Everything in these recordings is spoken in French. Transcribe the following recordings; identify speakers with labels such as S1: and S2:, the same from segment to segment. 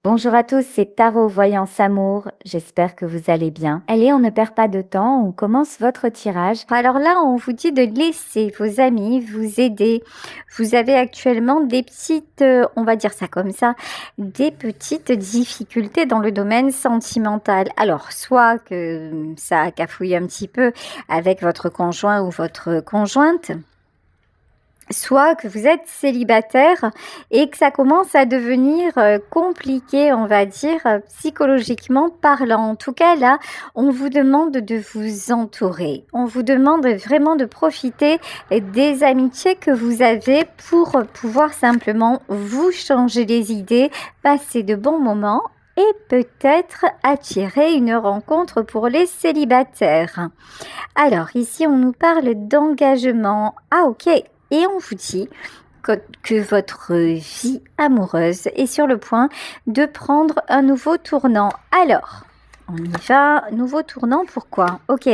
S1: Bonjour à tous, c'est Tarot Voyance Amour. J'espère que vous allez bien. Allez, on ne perd pas de temps, on commence votre tirage. Alors là, on vous dit de laisser vos amis vous aider. Vous avez actuellement des petites, on va dire ça comme ça, des petites difficultés dans le domaine sentimental. Alors, soit que ça cafouille un petit peu avec votre conjoint ou votre conjointe, soit que vous êtes célibataire et que ça commence à devenir compliqué, on va dire, psychologiquement parlant. En tout cas, là, on vous demande de vous entourer. On vous demande vraiment de profiter des amitiés que vous avez pour pouvoir simplement vous changer les idées, passer de bons moments et peut-être attirer une rencontre pour les célibataires. Alors, ici, on nous parle d'engagement. Ah, ok. Et on vous dit que votre vie amoureuse est sur le point de prendre un nouveau tournant. Alors, on y va. Nouveau tournant, pourquoi? Ok.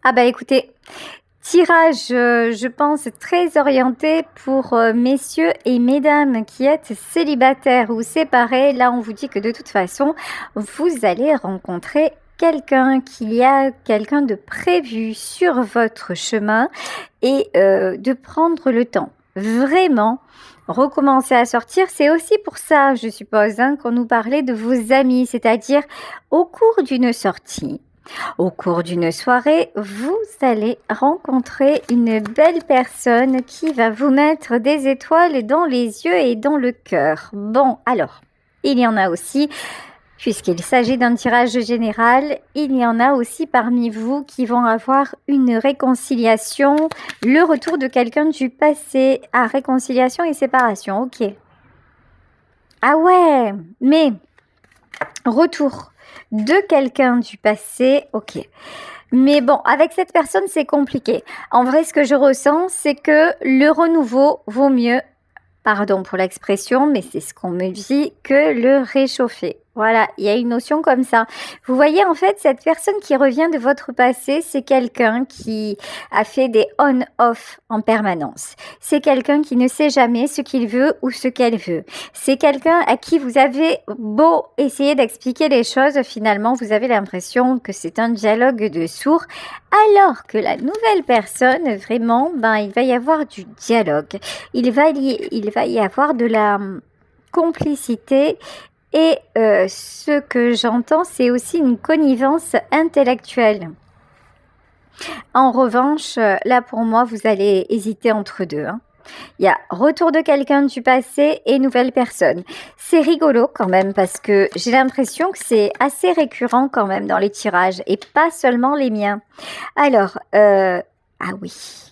S1: Ah bah écoutez, tirage, je pense, très orienté pour messieurs et mesdames qui êtes célibataires ou séparés. Là, on vous dit que de toute façon, vous allez rencontrer qu'il y a quelqu'un de prévu sur votre chemin et de prendre le temps. Vraiment, recommencer à sortir, c'est aussi pour ça, je suppose, qu'on nous parlait de vos amis, c'est-à-dire au cours d'une sortie. Au cours d'une soirée, vous allez rencontrer une belle personne qui va vous mettre des étoiles dans les yeux et dans le cœur. Bon, alors, il y en a aussi, puisqu'il s'agit d'un tirage général, il y en a aussi parmi vous qui vont avoir une réconciliation, le retour de quelqu'un du passé. Ah, réconciliation et séparation, ok. Ah ouais, mais retour de quelqu'un du passé, ok. Mais bon, avec cette personne, c'est compliqué. En vrai, ce que je ressens, c'est que le renouveau vaut mieux, pardon pour l'expression, mais c'est ce qu'on me dit, que le réchauffer. Voilà, il y a une notion comme ça. Vous voyez, en fait, cette personne qui revient de votre passé, c'est quelqu'un qui a fait des on-off en permanence. C'est quelqu'un qui ne sait jamais ce qu'il veut ou ce qu'elle veut. C'est quelqu'un à qui vous avez beau essayer d'expliquer les choses, finalement, vous avez l'impression que c'est un dialogue de sourds, alors que la nouvelle personne, vraiment, il va y avoir du dialogue. Il va y avoir de la complicité et ce que j'entends, c'est aussi une connivence intellectuelle. En revanche, là pour moi, vous allez hésiter entre deux. Il y a retour de quelqu'un du passé et nouvelle personne. C'est rigolo quand même parce que j'ai l'impression que c'est assez récurrent quand même dans les tirages et pas seulement les miens. Alors, ah oui.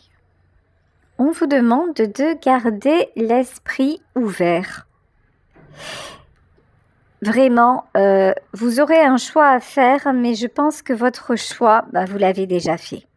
S1: On vous demande de garder l'esprit ouvert. Vraiment, vous aurez un choix à faire, mais je pense que votre choix, vous l'avez déjà fait.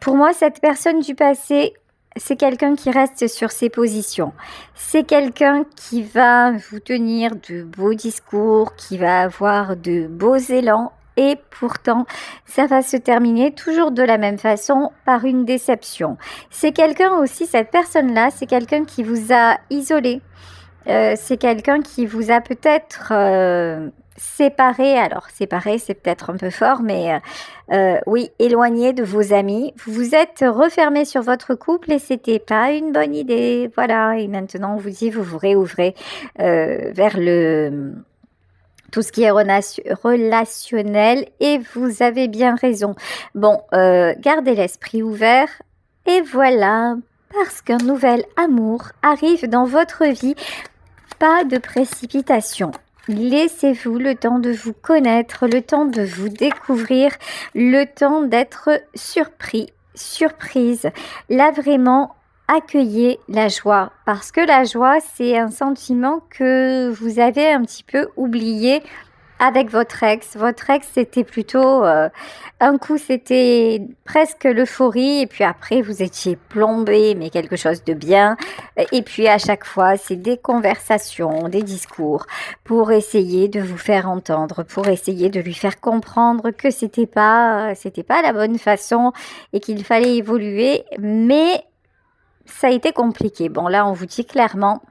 S1: Pour moi, cette personne du passé, c'est quelqu'un qui reste sur ses positions. C'est quelqu'un qui va vous tenir de beaux discours, qui va avoir de beaux élans. Et pourtant, ça va se terminer toujours de la même façon par une déception. C'est quelqu'un aussi, cette personne-là, c'est quelqu'un qui vous a isolé. C'est quelqu'un qui vous a peut-être séparé. Alors, séparé, c'est peut-être un peu fort, mais oui, éloigné de vos amis. Vous vous êtes refermé sur votre couple et c'était pas une bonne idée. Voilà, et maintenant, on vous dit, vous vous réouvrez vers tout ce qui est relationnel et vous avez bien raison. Bon, gardez l'esprit ouvert et voilà, parce qu'un nouvel amour arrive dans votre vie. Pas de précipitation. Laissez-vous le temps de vous connaître, le temps de vous découvrir, le temps d'être surpris, surprise. Là, vraiment, accueillez la joie. Parce que la joie, c'est un sentiment que vous avez un petit peu oublié avec votre ex. Votre ex, c'était plutôt... un coup, c'était presque l'euphorie. Et puis après, vous étiez plombé, mais quelque chose de bien. Et puis à chaque fois, c'est des conversations, des discours pour essayer de vous faire entendre, pour essayer de lui faire comprendre que c'était pas la bonne façon et qu'il fallait évoluer. Mais ça a été compliqué. Bon, là, on vous dit clairement,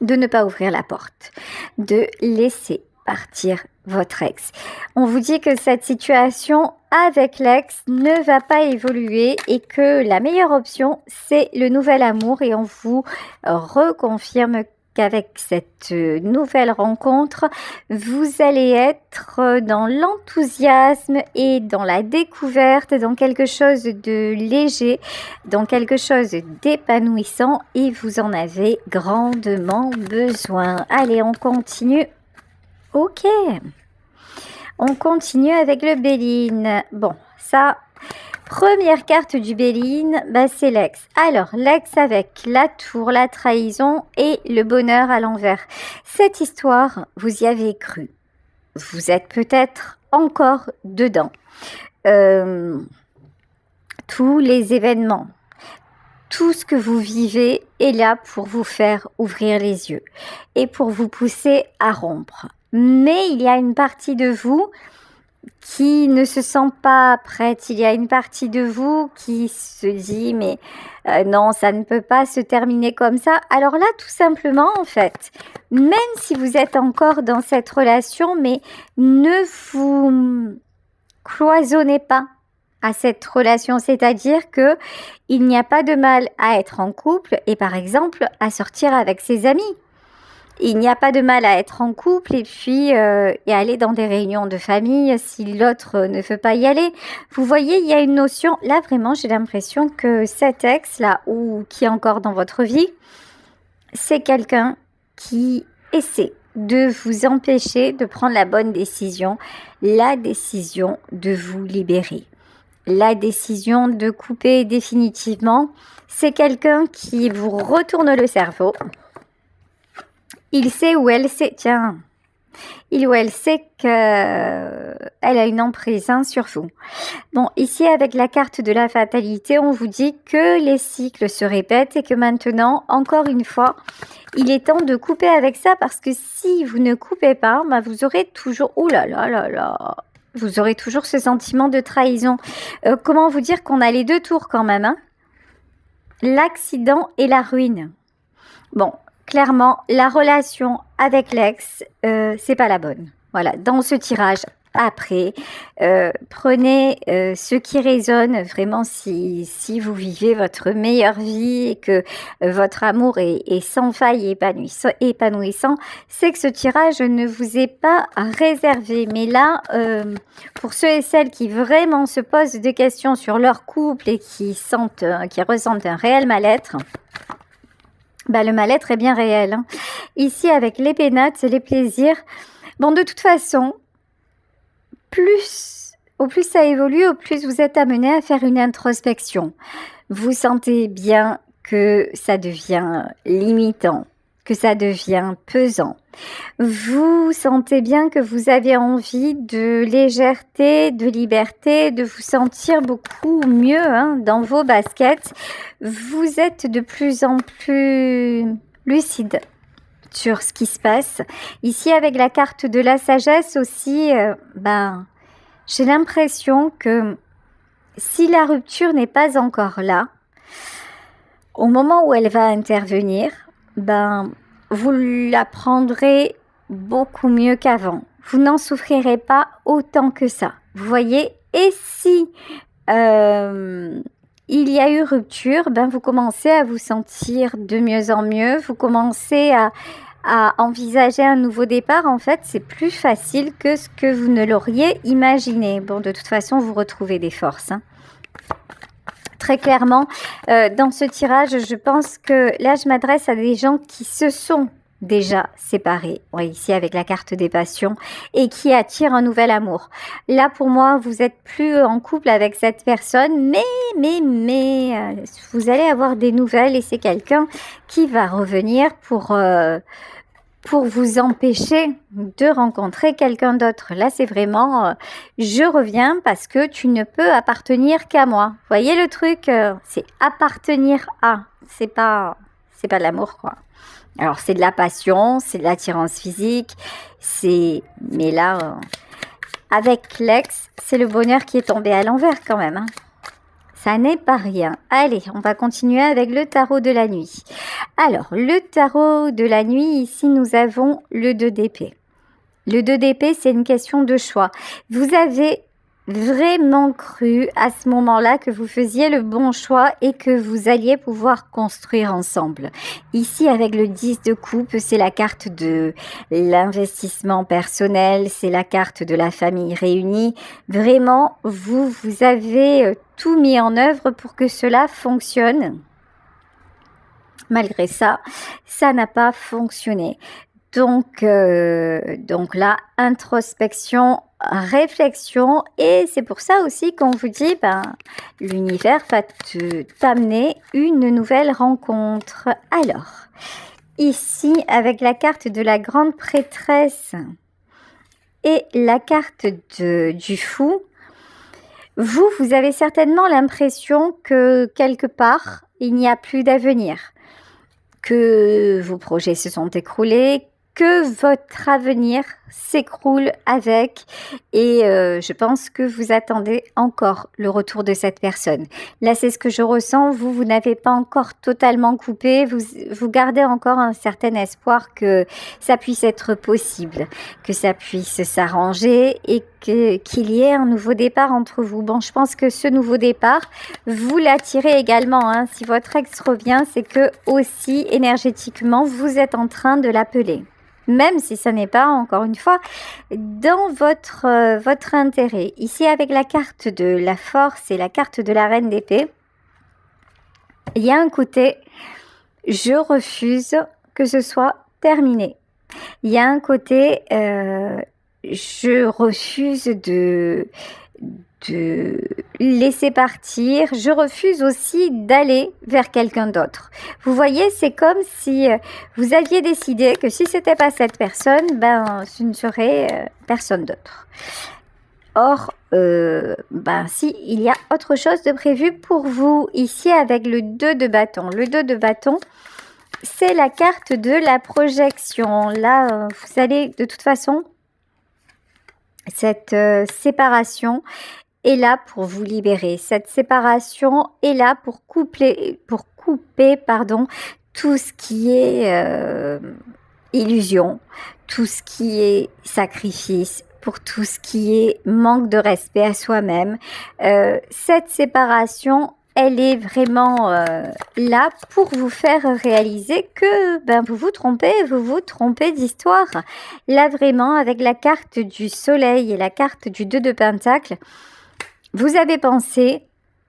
S1: de ne pas ouvrir la porte, de laisser partir votre ex. On vous dit que cette situation avec l'ex ne va pas évoluer et que la meilleure option, c'est le nouvel amour, et on vous reconfirme qu'avec cette nouvelle rencontre, vous allez être dans l'enthousiasme et dans la découverte, dans quelque chose de léger, dans quelque chose d'épanouissant, et vous en avez grandement besoin. Allez, on continue. Ok, on continue avec le Béline. Bon, ça, première carte du Béline, bah c'est l'ex. Alors, l'ex avec la tour, la trahison et le bonheur à l'envers. Cette histoire, vous y avez cru. Vous êtes peut-être encore dedans. Tous les événements, tout ce que vous vivez est là pour vous faire ouvrir les yeux et pour vous pousser à rompre. Mais il y a une partie de vous qui ne se sent pas prête. Il y a une partie de vous qui se dit mais non, ça ne peut pas se terminer comme ça. Alors là, tout simplement, en fait, même si vous êtes encore dans cette relation, mais ne vous cloisonnez pas à cette relation, c'est-à-dire que il n'y a pas de mal à être en couple et par exemple à sortir avec ses amis. Il n'y a pas de mal à être en couple et puis et aller dans des réunions de famille si l'autre ne veut pas y aller. Vous voyez, il y a une notion, là vraiment j'ai l'impression que cet ex-là ou qui est encore dans votre vie, c'est quelqu'un qui essaie de vous empêcher de prendre la bonne décision, la décision de vous libérer. La décision de couper définitivement, c'est quelqu'un qui vous retourne le cerveau. Il sait ou elle sait, tiens, il ou elle sait qu'elle a une emprise sur vous. Bon, ici avec la carte de la fatalité, on vous dit que les cycles se répètent et que maintenant, encore une fois, il est temps de couper avec ça parce que si vous ne coupez pas, bah vous aurez toujours, oh là là là là, vous aurez toujours ce sentiment de trahison. Comment vous dire qu'on a les deux tours quand même, hein? L'accident et la ruine. Bon, clairement, la relation avec l'ex, c'est pas la bonne. Voilà, dans ce tirage, après, prenez ce qui résonne vraiment si vous vivez votre meilleure vie et que votre amour est sans faille et épanouissant, c'est que ce tirage ne vous est pas réservé. Mais là, pour ceux et celles qui vraiment se posent des questions sur leur couple et qui ressentent un réel mal-être, bah, le mal-être est bien réel, hein. Ici, avec les pénates et les plaisirs, bon, de toute façon, au plus ça évolue, au plus vous êtes amené à faire une introspection. Vous sentez bien que ça devient limitant, que ça devient pesant. Vous sentez bien que vous avez envie de légèreté, de liberté, de vous sentir beaucoup mieux, hein, dans vos baskets. Vous êtes de plus en plus lucide sur ce qui se passe. Ici, avec la carte de la sagesse aussi, j'ai l'impression que si la rupture n'est pas encore là, au moment où elle va intervenir, vous la prendrez beaucoup mieux qu'avant. Vous n'en souffrirez pas autant que ça. Vous voyez? Et si il y a eu rupture, vous commencez à vous sentir de mieux en mieux. Vous commencez à envisager un nouveau départ. En fait, c'est plus facile que ce que vous ne l'auriez imaginé. Bon, de toute façon, vous retrouvez des forces, hein. Très clairement, dans ce tirage, je pense que là, je m'adresse à des gens qui se sont déjà séparés, oui, ici avec la carte des passions, et qui attirent un nouvel amour. Là, pour moi, vous êtes plus en couple avec cette personne, mais vous allez avoir des nouvelles et c'est quelqu'un qui va revenir pour vous empêcher de rencontrer quelqu'un d'autre. Là, c'est vraiment, je reviens parce que tu ne peux appartenir qu'à moi. Vous voyez le truc, c'est appartenir à, c'est pas de l'amour, quoi. Alors, c'est de la passion, c'est de l'attirance physique, mais là, avec l'ex, c'est le bonheur qui est tombé à l'envers quand même, hein. Ça n'est pas rien. Allez, on va continuer avec le tarot de la nuit. Alors, le tarot de la nuit, ici, nous avons le 2 d'épée. Le 2 d'épée, c'est une question de choix. Vous avez vraiment cru à ce moment-là que vous faisiez le bon choix et que vous alliez pouvoir construire ensemble. Ici, avec le 10 de coupe, c'est la carte de l'investissement personnel, c'est la carte de la famille réunie. Vraiment, vous avez tout mis en œuvre pour que cela fonctionne. Malgré ça, ça n'a pas fonctionné. Donc là, introspection, réflexion, et c'est pour ça aussi qu'on vous dit, l'univers va t'amener une nouvelle rencontre. Alors, ici, avec la carte de la grande prêtresse et la carte du fou, vous avez certainement l'impression que quelque part, il n'y a plus d'avenir, que vos projets se sont écroulés, que votre avenir s'écroule avec, et je pense que vous attendez encore le retour de cette personne. Là, c'est ce que je ressens. Vous n'avez pas encore totalement coupé. Vous gardez encore un certain espoir que ça puisse être possible, que ça puisse s'arranger et qu'il y ait un nouveau départ entre vous. Bon, je pense que ce nouveau départ, vous l'attirez également. Hein. Si votre ex revient, c'est que aussi énergétiquement, vous êtes en train de l'appeler. Même si ça n'est pas, encore une fois, dans votre intérêt. Ici, avec la carte de la force et la carte de la reine d'épée, il y a un côté, je refuse que ce soit terminé. Il y a un côté, je refuse de laisser partir. Je refuse aussi d'aller vers quelqu'un d'autre. Vous voyez, c'est comme si vous aviez décidé que si c'était pas cette personne, ce ne serait personne d'autre. Or, si, il y a autre chose de prévu pour vous ici avec le 2 de bâton. Le 2 de bâton, c'est la carte de la projection. Là, vous allez de toute façon, cette séparation est là pour vous libérer. Cette séparation est là pour couper tout ce qui est illusion, tout ce qui est sacrifice, pour tout ce qui est manque de respect à soi-même. Cette séparation, elle est vraiment là pour vous faire réaliser que vous vous trompez d'histoire. Là vraiment, avec la carte du soleil et la carte du 2 de pentacle, vous avez pensé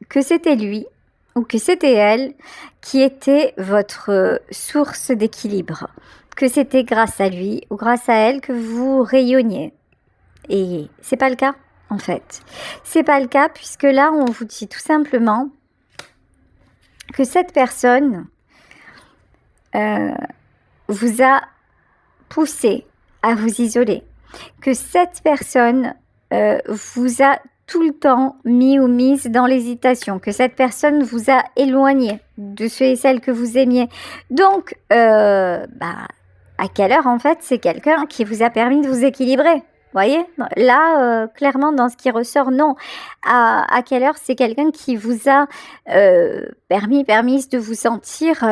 S1: que c'était lui ou que c'était elle qui était votre source d'équilibre, que c'était grâce à lui ou grâce à elle que vous rayonniez. Et c'est pas le cas, en fait. C'est pas le cas, puisque là, on vous dit tout simplement que cette personne vous a poussé à vous isoler, que cette personne vous a tout le temps mis ou mise dans l'hésitation, que cette personne vous a éloigné de ceux et celles que vous aimiez. Donc, à quelle heure, en fait, c'est quelqu'un qui vous a permis de vous équilibrer? Voyez, là, clairement, dans ce qui ressort, non. À quelle heure c'est quelqu'un qui vous a permis de vous sentir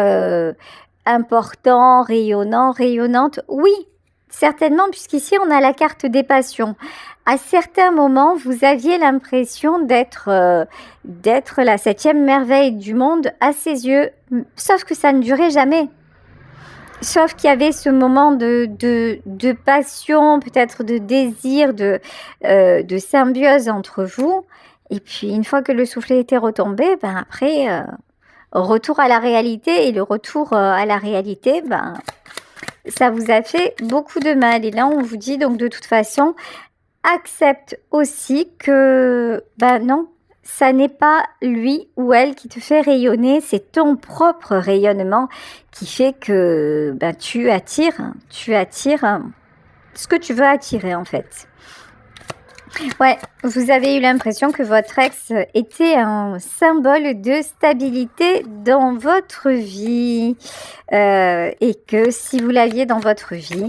S1: important, rayonnant, rayonnante? Oui, certainement, puisqu'ici, on a la carte des passions. À certains moments, vous aviez l'impression d'être la 7e merveille du monde à ses yeux, sauf que ça ne durait jamais. Sauf qu'il y avait ce moment de passion, peut-être de désir, de symbiose entre vous. Et puis, une fois que le soufflet était retombé, après, retour à la réalité. Et le retour à la réalité, ça vous a fait beaucoup de mal. Et là, on vous dit donc de toute façon, accepte aussi que, non, ça n'est pas lui ou elle qui te fait rayonner, c'est ton propre rayonnement qui fait que tu attires ce que tu veux attirer en fait. Ouais, vous avez eu l'impression que votre ex était un symbole de stabilité dans votre vie et que si vous l'aviez dans votre vie,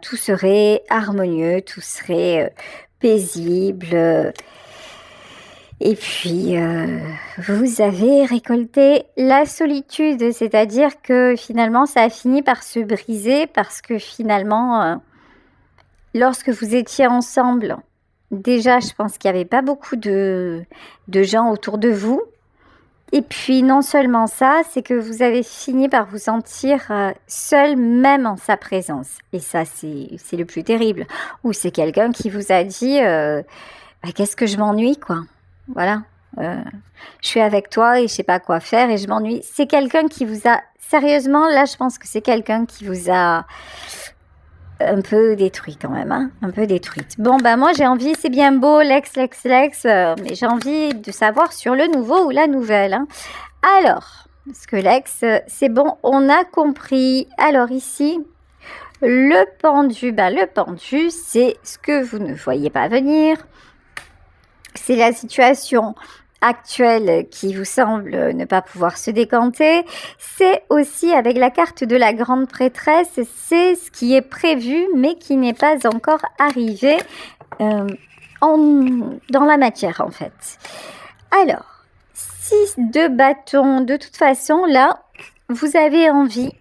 S1: tout serait harmonieux, tout serait paisible. Et puis, vous avez récolté la solitude, c'est-à-dire que finalement, ça a fini par se briser parce que finalement, lorsque vous étiez ensemble, déjà, je pense qu'il n'y avait pas beaucoup de gens autour de vous. Et puis, non seulement ça, c'est que vous avez fini par vous sentir seul, même en sa présence. Et ça, c'est le plus terrible. Ou c'est quelqu'un qui vous a dit bah, qu'est-ce que je m'ennuie, quoi. Voilà. Je suis avec toi et je sais pas quoi faire et je m'ennuie. C'est quelqu'un qui vous a... Sérieusement, là, je pense que c'est quelqu'un qui vous a un peu détruit quand même, hein, un peu détruite. Bon, bah moi j'ai envie, c'est bien beau, l'ex, mais j'ai envie de savoir sur le nouveau ou la nouvelle. Hein. Alors, parce que l'ex, c'est bon, on a compris. Alors ici, le pendu, le pendu, c'est ce que vous ne voyez pas venir. C'est la situation actuelle qui vous semble ne pas pouvoir se décanter. C'est aussi avec la carte de la grande prêtresse, c'est ce qui est prévu mais qui n'est pas encore arrivé dans la matière en fait. Alors, 6 de bâton, de toute façon là, vous avez envie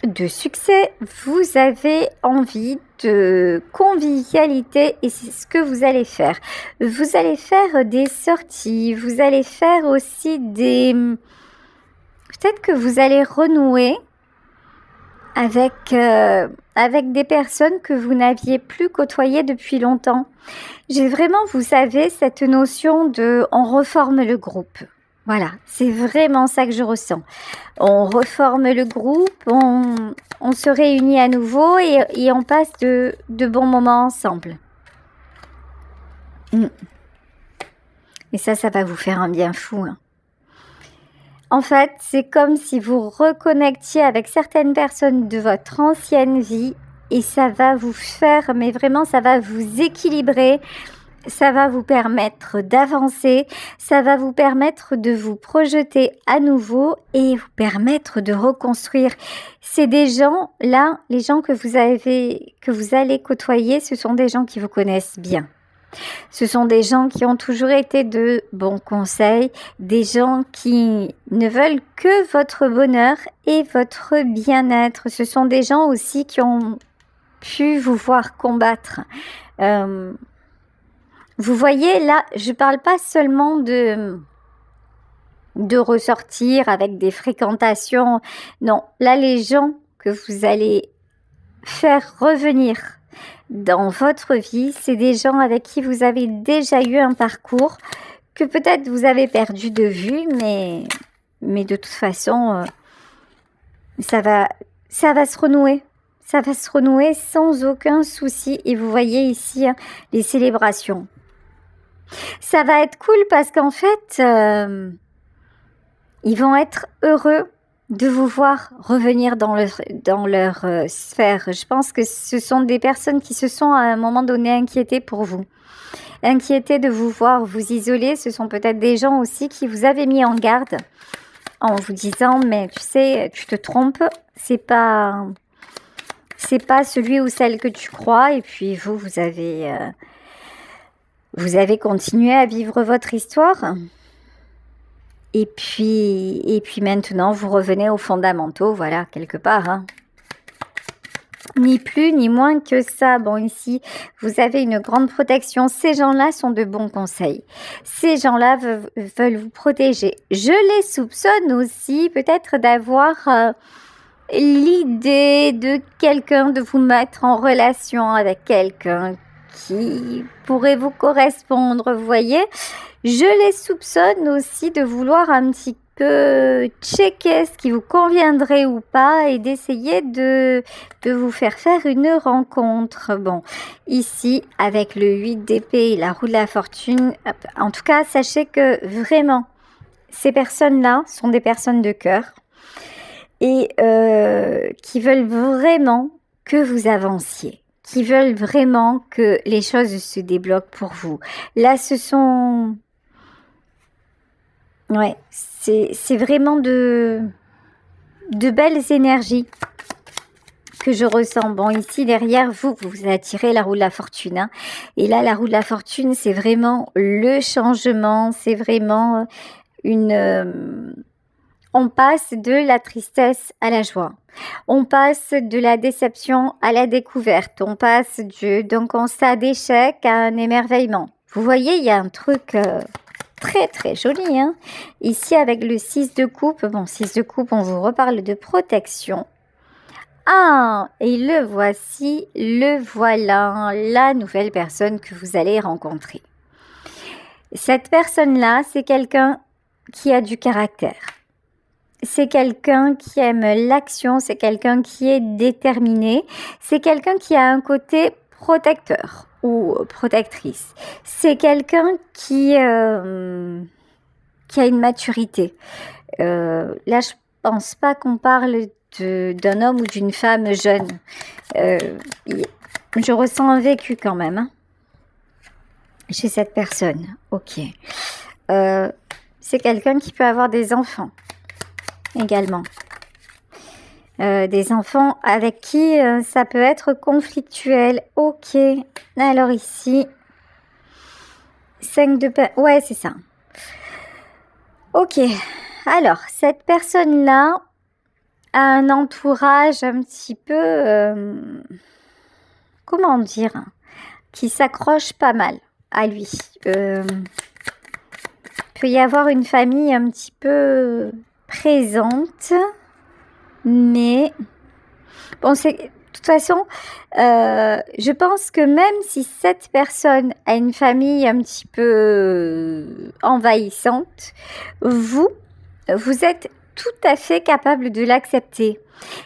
S1: de succès, vous avez envie de convivialité et c'est ce que vous allez faire. Vous allez faire des sorties, vous allez faire aussi des... Peut-être que vous allez renouer avec, avec des personnes que vous n'aviez plus côtoyées depuis longtemps. J'ai vraiment, vous savez, cette notion de on reforme le groupe. Voilà, c'est vraiment ça que je ressens. On reforme le groupe, on se réunit à nouveau et on passe de bons moments ensemble. Et ça va vous faire un bien fou. Hein. En fait, c'est comme si vous reconnectiez avec certaines personnes de votre ancienne vie et ça va vous faire, mais vraiment, ça va vous équilibrer. Ça va vous permettre d'avancer, ça va vous permettre de vous projeter à nouveau et vous permettre de reconstruire. C'est des gens, là, les gens que vous allez côtoyer, ce sont des gens qui vous connaissent bien. Ce sont des gens qui ont toujours été de bons conseils, des gens qui ne veulent que votre bonheur et votre bien-être. Ce sont des gens aussi qui ont pu vous voir combattre. Vous voyez, là, je ne parle pas seulement de ressortir avec des fréquentations. Non, là, les gens que vous allez faire revenir dans votre vie, c'est des gens avec qui vous avez déjà eu un parcours que peut-être vous avez perdu de vue, mais de toute façon, ça va se renouer. Ça va se renouer sans aucun souci. Et vous voyez ici les célébrations. Ça va être cool parce qu'en fait, ils vont être heureux de vous voir revenir dans leur sphère. Je pense que ce sont des personnes qui se sont à un moment donné inquiétées pour vous. Inquiétées de vous voir vous isoler. Ce sont peut-être des gens aussi qui vous avaient mis en garde en vous disant « mais tu sais, tu te trompes, c'est pas celui ou celle que tu crois. » Et puis vous avez continué à vivre votre histoire. Et puis maintenant, vous revenez aux fondamentaux, voilà, quelque part. Hein. Ni plus, ni moins que ça. Bon, ici, vous avez une grande protection. Ces gens-là sont de bons conseils. Ces gens-là veulent vous protéger. Je les soupçonne aussi peut-être d'avoir l'idée de quelqu'un, de vous mettre en relation avec quelqu'un qui pourrait vous correspondre, vous voyez. Je les soupçonne aussi de vouloir un petit peu checker ce qui vous conviendrait ou pas et d'essayer de vous faire une rencontre. Bon, ici, avec le 8 d'épée et la roue de la fortune, en tout cas, sachez que vraiment, ces personnes-là sont des personnes de cœur et qui veulent vraiment que vous avanciez. Qui veulent vraiment que les choses se débloquent pour vous. Là, ce sont... Ouais, c'est vraiment de belles énergies que je ressens. Bon, ici, derrière vous, vous attirez la roue de la fortune. Hein. Et là, la roue de la fortune, c'est vraiment le changement. C'est vraiment on passe de la tristesse à la joie. On passe de la déception à la découverte. On passe d'un constat d'échec à un émerveillement. Vous voyez, il y a un truc très très joli. Hein. Ici, avec le 6 de coupe. Bon, 6 de coupe, on vous reparle de protection. Ah, et le voici, le voilà, la nouvelle personne que vous allez rencontrer. Cette personne-là, c'est quelqu'un qui a du caractère. C'est quelqu'un qui aime l'action, c'est quelqu'un qui est déterminé, c'est quelqu'un qui a un côté protecteur ou protectrice. C'est quelqu'un qui a une maturité. Là, je pense pas qu'on parle d'un homme ou d'une femme jeune. Je ressens un vécu quand même hein, chez cette personne. Ok. C'est quelqu'un qui peut avoir des enfants également. Des enfants avec qui ça peut être conflictuel. Ok. Alors ici, 5 de... Ouais, c'est ça. Ok. Alors, cette personne-là a un entourage un petit peu... comment dire, qui s'accroche pas mal à lui. Peut y avoir une famille un petit peu présente, mais bon, de toute façon, je pense que même si cette personne a une famille un petit peu envahissante, vous êtes tout à fait capable de l'accepter.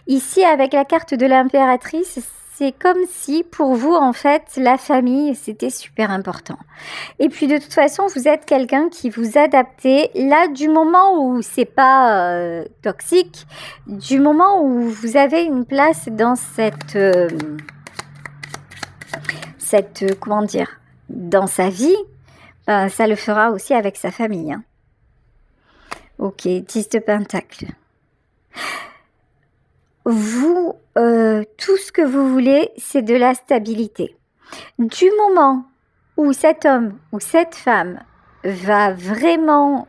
S1: Ici, avec la carte de l'impératrice, c'est comme si pour vous, en fait, la famille, c'était super important. Et puis, de toute façon, vous êtes quelqu'un qui vous adapte. Là, du moment où c'est pas toxique, du moment où vous avez une place dans comment dire, dans sa vie, ben, ça le fera aussi avec sa famille. Hein. Ok, 10 de Pentacle. Vous, tout ce que vous voulez, c'est de la stabilité. Du moment où cet homme ou cette femme va vraiment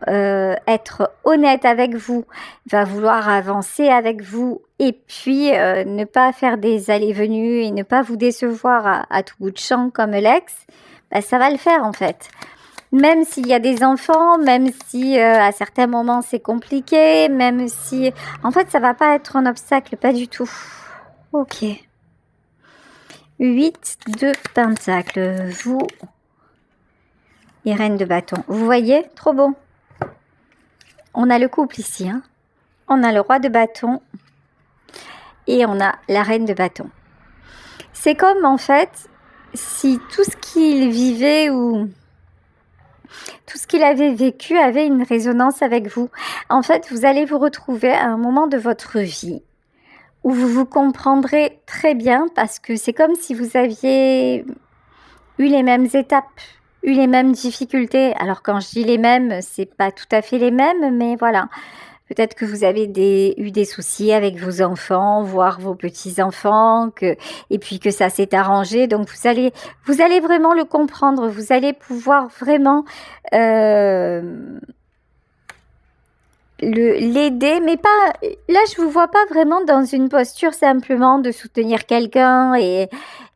S1: être honnête avec vous, va vouloir avancer avec vous et puis ne pas faire des allées-venues et ne pas vous décevoir à tout bout de champ comme l'ex, bah, ça va le faire en fait. Même s'il y a des enfants, même si à certains moments c'est compliqué, même si... En fait, ça va pas être un obstacle, pas du tout. Ok. 8 de Pentacle. Vous... Et Reine de Bâton. Vous voyez? Trop beau. On a le couple ici. Hein. On a le Roi de Bâton. Et on a la Reine de Bâton. C'est comme, en fait, si tout ce qu'il vivait ou... tout ce qu'il avait vécu avait une résonance avec vous. En fait, vous allez vous retrouver à un moment de votre vie où vous vous comprendrez très bien parce que c'est comme si vous aviez eu les mêmes étapes, eu les mêmes difficultés. Alors quand je dis les mêmes, c'est pas tout à fait les mêmes, mais voilà. Peut-être que vous avez eu des soucis avec vos enfants, voire vos petits-enfants, et puis que ça s'est arrangé. Donc, vous allez vraiment le comprendre. Vous allez pouvoir vraiment l'aider, mais pas... Là, je vous vois pas vraiment dans une posture simplement de soutenir quelqu'un et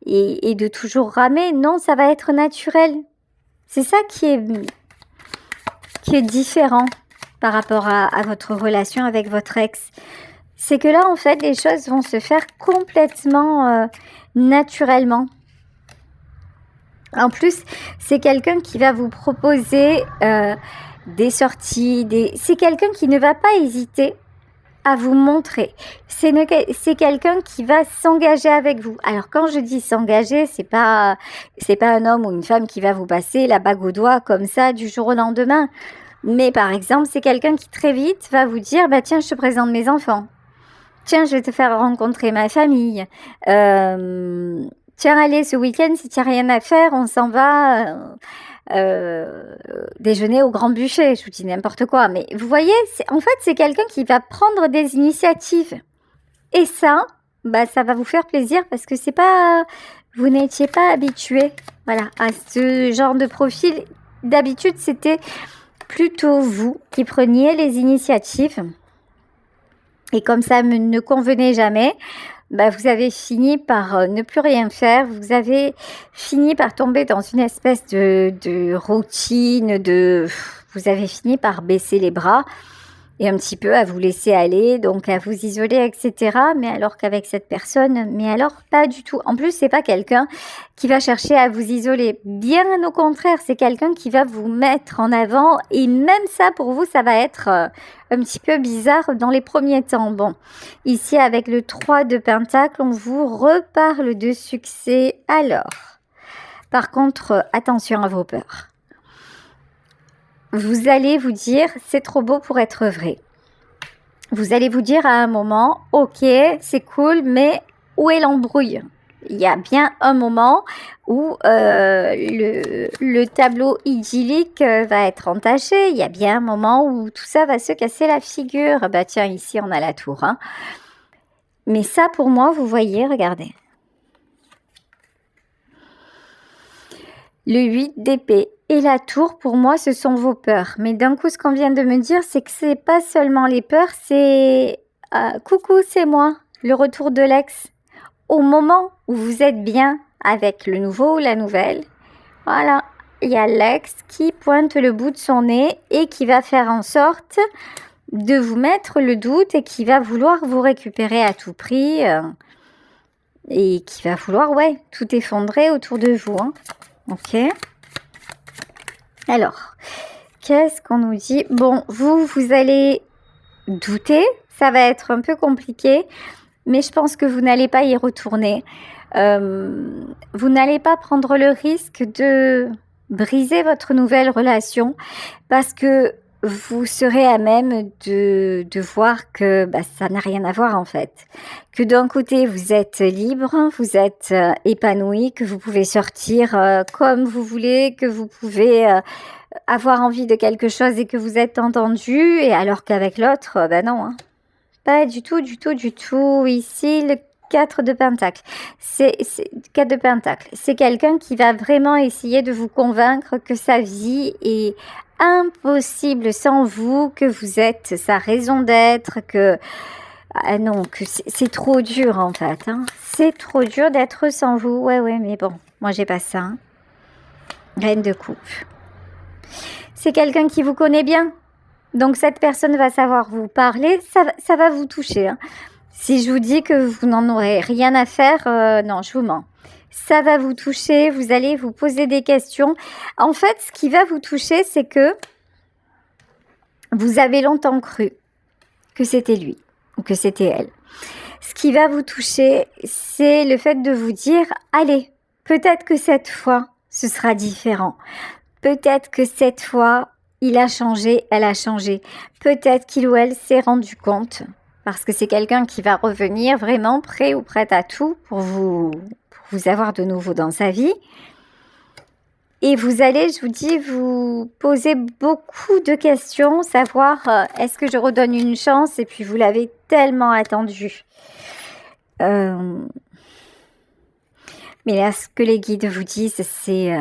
S1: de toujours ramer. Non, ça va être naturel. C'est ça qui est différent par rapport à votre relation avec votre ex. C'est que là, en fait, les choses vont se faire complètement naturellement. En plus, c'est quelqu'un qui va vous proposer des sorties. C'est quelqu'un qui ne va pas hésiter à vous montrer. C'est quelqu'un qui va s'engager avec vous. Alors, quand je dis s'engager, c'est pas un homme ou une femme qui va vous passer la bague au doigt comme ça du jour au lendemain. Mais par exemple, c'est quelqu'un qui très vite va vous dire bah, « Tiens, je te présente mes enfants. Tiens, je vais te faire rencontrer ma famille. Tiens, allez, ce week-end, si tu n'as rien à faire, on s'en va déjeuner au Grand Bûcher. » Je vous dis n'importe quoi. Mais vous voyez, en fait, c'est quelqu'un qui va prendre des initiatives. Et ça, bah, ça va vous faire plaisir parce que c'est pas, vous n'étiez pas habitué, voilà, à ce genre de profil. D'habitude, c'était plutôt vous qui preniez les initiatives. Et comme ça ne convenait jamais, bah, vous avez fini par ne plus rien faire. Vous avez fini par tomber dans une espèce de routine, vous avez fini par baisser les bras et un petit peu à vous laisser aller, donc à vous isoler, etc. Mais alors qu'avec cette personne, mais alors pas du tout. En plus, c'est pas quelqu'un qui va chercher à vous isoler. Bien au contraire, c'est quelqu'un qui va vous mettre en avant. Et même ça, pour vous, ça va être un petit peu bizarre dans les premiers temps. Bon, ici, avec le 3 de Pentacle, on vous reparle de succès. Alors, par contre, attention à vos peurs. Vous allez vous dire, c'est trop beau pour être vrai. Vous allez vous dire à un moment, ok, c'est cool, mais où est l'embrouille? Il y a bien un moment où le tableau idyllique va être entaché. Il y a bien un moment où tout ça va se casser la figure. Bah tiens, ici on a la tour. Hein. Mais ça, pour moi, vous voyez, regardez. Le 8 d'épée et la tour, pour moi, ce sont vos peurs. Mais d'un coup, ce qu'on vient de me dire, c'est que c'est pas seulement les peurs, c'est coucou, c'est moi, le retour de l'ex. Au moment où vous êtes bien avec le nouveau ou la nouvelle, voilà, il y a l'ex qui pointe le bout de son nez et qui va faire en sorte de vous mettre le doute et qui va vouloir vous récupérer à tout prix et qui va vouloir, ouais, tout effondrer autour de vous. Hein. Ok. Alors, qu'est-ce qu'on nous dit? Bon, vous allez douter, ça va être un peu compliqué, mais je pense que vous n'allez pas y retourner. Vous n'allez pas prendre le risque de briser votre nouvelle relation parce que vous serez à même de voir que ça n'a rien à voir en fait. Que d'un côté, vous êtes libre, vous êtes épanoui, que vous pouvez sortir comme vous voulez, que vous pouvez avoir envie de quelque chose et que vous êtes entendu, et alors qu'avec l'autre, non. Hein. Pas du tout, du tout, du tout. Ici, le 4 de Pentacle. C'est 4 de Pentacle. C'est quelqu'un qui va vraiment essayer de vous convaincre que sa vie est impossible sans vous, que vous êtes sa raison d'être, que non, que c'est trop dur en fait. Hein. C'est trop dur d'être sans vous. Ouais, mais bon, moi j'ai pas ça. Hein. Reine de coupe. C'est quelqu'un qui vous connaît bien. Donc cette personne va savoir vous parler, ça va vous toucher. Hein. Si je vous dis que vous n'en aurez rien à faire, non, je vous mens. Ça va vous toucher, vous allez vous poser des questions. En fait, ce qui va vous toucher, c'est que vous avez longtemps cru que c'était lui ou que c'était elle. Ce qui va vous toucher, c'est le fait de vous dire, allez, peut-être que cette fois, ce sera différent. Peut-être que cette fois, il a changé, elle a changé. Peut-être qu'il ou elle s'est rendu compte, parce que c'est quelqu'un qui va revenir vraiment prêt ou prête à tout pour vous avoir de nouveau dans sa vie. Et vous allez, je vous dis, vous poser beaucoup de questions, savoir est-ce que je redonne une chance, et puis vous l'avez tellement attendu. Mais là, ce que les guides vous disent, c'est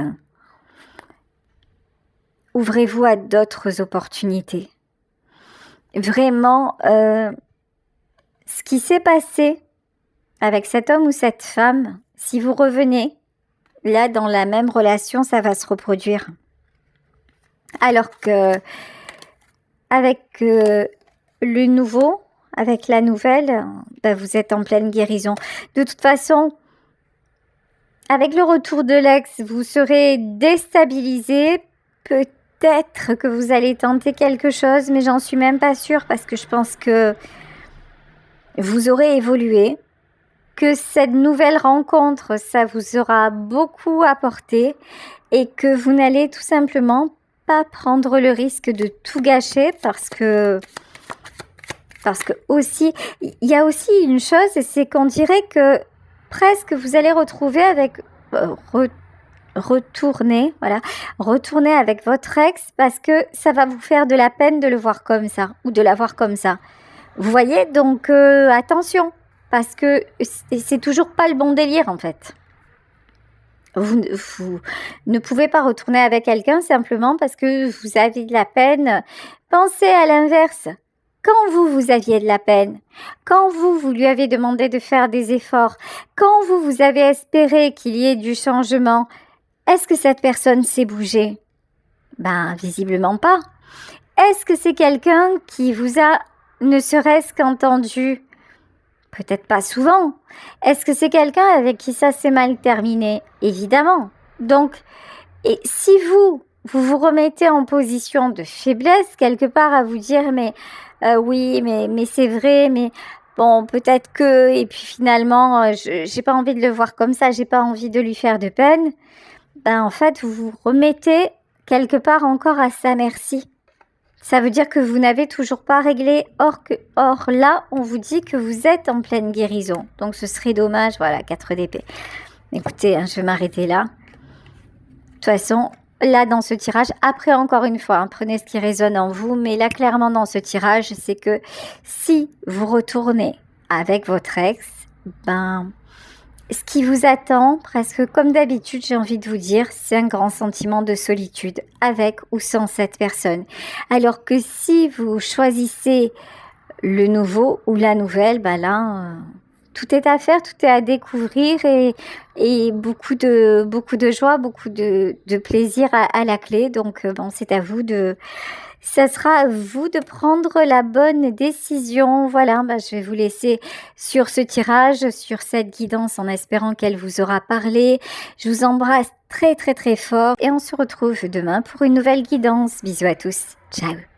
S1: ouvrez-vous à d'autres opportunités. Vraiment, ce qui s'est passé avec cet homme ou cette femme, si vous revenez, là, dans la même relation, ça va se reproduire. Alors que, avec le nouveau, avec la nouvelle, vous êtes en pleine guérison. De toute façon, avec le retour de l'ex, vous serez déstabilisé. Peut-être que vous allez tenter quelque chose, mais j'en suis même pas sûre parce que je pense que vous aurez évolué, que cette nouvelle rencontre, ça vous aura beaucoup apporté et que vous n'allez tout simplement pas prendre le risque de tout gâcher parce que aussi, il y a aussi une chose, c'est qu'on dirait que presque vous allez retrouver avec... retourner avec votre ex parce que ça va vous faire de la peine de le voir comme ça ou de la voir comme ça. Vous voyez, donc attention, parce que c'est toujours pas le bon délire en fait. Vous ne pouvez pas retourner avec quelqu'un simplement parce que vous avez de la peine. Pensez à l'inverse. Quand vous aviez de la peine, quand vous lui avez demandé de faire des efforts, quand vous avez espéré qu'il y ait du changement, est-ce que cette personne s'est bougée? Ben, visiblement pas. Est-ce que c'est quelqu'un qui vous a ne serait-ce qu'entendu? Peut-être pas souvent. Est-ce que c'est quelqu'un avec qui ça s'est mal terminé? Évidemment. Donc, et si vous remettez en position de faiblesse quelque part à vous dire mais oui mais c'est vrai mais bon peut-être que et puis finalement j'ai pas envie de le voir comme ça, j'ai pas envie de lui faire de peine, ben en fait vous vous remettez quelque part encore à sa merci. Ça veut dire que vous n'avez toujours pas réglé. Or là, on vous dit que vous êtes en pleine guérison. Donc ce serait dommage, voilà, 4 d'épée. Écoutez, je vais m'arrêter là. De toute façon, là dans ce tirage, après encore une fois, prenez ce qui résonne en vous, mais là clairement dans ce tirage, c'est que si vous retournez avec votre ex, ben ce qui vous attend, presque comme d'habitude, j'ai envie de vous dire, c'est un grand sentiment de solitude, avec ou sans cette personne. Alors que si vous choisissez le nouveau ou la nouvelle, ben là, tout est à faire, tout est à découvrir et beaucoup de joie, beaucoup de plaisir à la clé. Donc, bon, c'est à vous ça sera à vous de prendre la bonne décision. Voilà, je vais vous laisser sur ce tirage, sur cette guidance en espérant qu'elle vous aura parlé. Je vous embrasse très très très fort et on se retrouve demain pour une nouvelle guidance. Bisous à tous. Ciao.